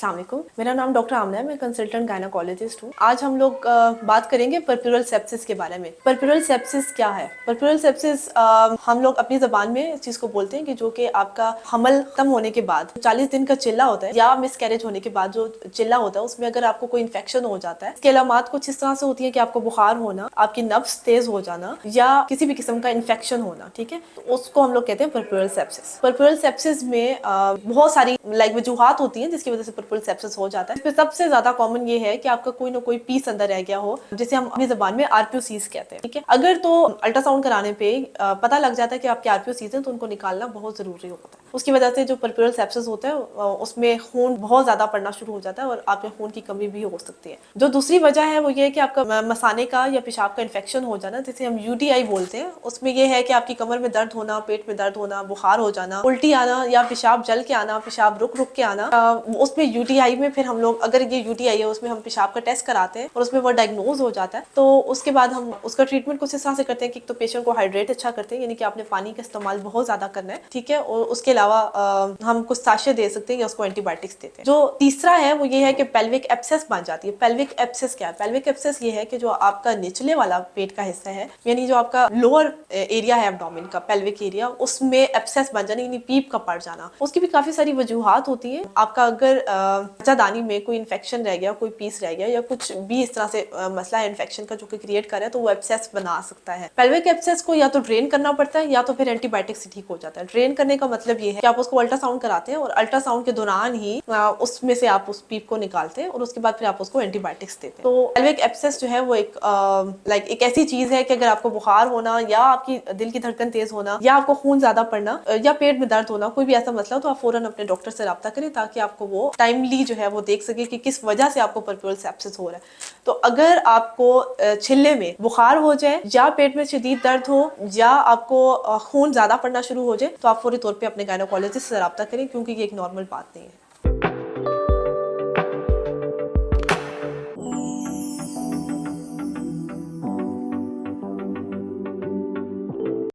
अस्सलाम वालेकुम। मेरा नाम डॉक्टर आमना है, मैं कंसल्टेंट गायनेकोलॉजिस्ट हूँ। आज हम लोग बात करेंगे पर्प्यूरल सेप्सिस के बारे में। पर्प्यूरल सेप्सिस क्या है? पर्प्यूरल सेप्सिस हम लोग अपनी जबान में इस चीज को बोलते हैं कि जो कि आपका हमल खत्म होने के बाद 40 दिन का चिल्ला होता है या मिसकैरेज होने के बाद जो चिल्ला होता है उसमें अगर आपको कोई इन्फेक्शन हो जाता है, इसकी अलामत कुछ इस तरह से होती है कि आपको बुखार होना, आपकी नब्ज तेज हो जाना या किसी भी किस्म का इन्फेक्शन होना, ठीक है, तो उसको हम लोग कहते हैं पर्प्यूरल सेप्सिस। पर्प्यूरल सेप्सिस में बहुत सारी वजूहात होती हैं जिसकी वजह से पर्प्यूरल सेप्सिस हो जाता है। इसमें सबसे ज्यादा कॉमन ये है कि आपका कोई ना कोई पीस अंदर रह गया हो, जिसे हम अपनी जबान में आरपीओसीज कहते हैं, ठीक है। अगर तो अल्ट्रासाउंड कराने पे पता लग जाता है कि आपके आरपीओसीज हैं तो उनको निकालना बहुत जरूरी होता है। उसकी वजह से जो पर्प्यूरल सेप्सिस होता है उसमें खून बहुत ज्यादा पड़ना शुरू हो जाता है और आप में खून की कमी भी हो सकती है। जो दूसरी वजह है वो ये है कि आपका मसाने का या पेशाब का इन्फेक्शन हो जाना, जिसे हम यूटीआई बोलते हैं। उसमें यह है कि आपकी कमर में दर्द होना, पेट में दर्द होना, बुखार हो जाना, उल्टी आना या पेशाब जल के आना, पेशाब रुक रुक के आना। उसमें यूटीआई में फिर हम लोग, अगर ये यूटीआई है, उसमें हम पेशाब का टेस्ट कराते हैं और उसमें वो डायग्नोज हो जाता है। तो उसके बाद हम उसका ट्रीटमेंट कुछ इस तरह से करते हैं कि तो पेशेंट को हाइड्रेट अच्छा करते हैं, यानी कि आपने पानी का इस्तेमाल बहुत ज्यादा करना है, ठीक है। और उसके अलावा हम कुछ साशे दे सकते हैं या उसको एंटीबायोटिक्स देते हैं। जो तीसरा है वो ये है कि पेल्विक एब्सेस बन जाती है। पेल्विक एब्सेस क्या है? पेल्विक एब्सेस ये है कि जो आपका निचले वाला पेट का हिस्सा है, यानी जो आपका लोअर एरिया है एब्डोमेन का, पेल्विक एरिया, उसमें एब्सेस बन जाना, यानी पीप का पड़ जाना। उसकी भी काफी सारी वजूहात होती है। आपका अगर बच्चादानी में कोई इन्फेक्शन रह गया, कोई पीस रह गया या कुछ भी इस तरह से मसला है इन्फेक्शन का जो कि क्रिएट कर रहा है, तो वो एब्सेस बना सकता है। पेल्विक एब्सेस को या तो ड्रेन करना पड़ता है या तो फिर एंटीबायोटिक से ठीक हो जाता है। ड्रेन करने का मतलब ये है कि आप उसको अल्ट्रासाउंड कराते हैं और अल्ट्रासाउंड के दौरान ही उसमें से आप उस पीप को निकालते हैं और उसके बाद फिर आप उसको एंटीबायोटिक्स देते हैं। तो पेल्विक एब्सेस जो है वो एक ऐसी चीज है कि अगर आपको बुखार होना या आपकी दिल की धड़कन तेज होना या आपको खून ज्यादा पड़ना या पेट में दर्द होना, कोई भी ऐसा मसला हो, तो आप फौरन अपने डॉक्टर से राब्ता करें ताकि आपको वो टाइमली जो है वो देख सके कि किस वजह से आपको पर्प्यूरल सेप्सिस हो रहा है। तो अगर आपको छिल्ले में बुखार हो जाए या पेट में शदीद दर्द हो या आपको खून ज्यादा पड़ना शुरू हो जाए तो आप फौरी तौर पे अपने गायनेकोलॉजिस्ट से राब्ता करें, क्योंकि ये एक नॉर्मल बात नहीं है।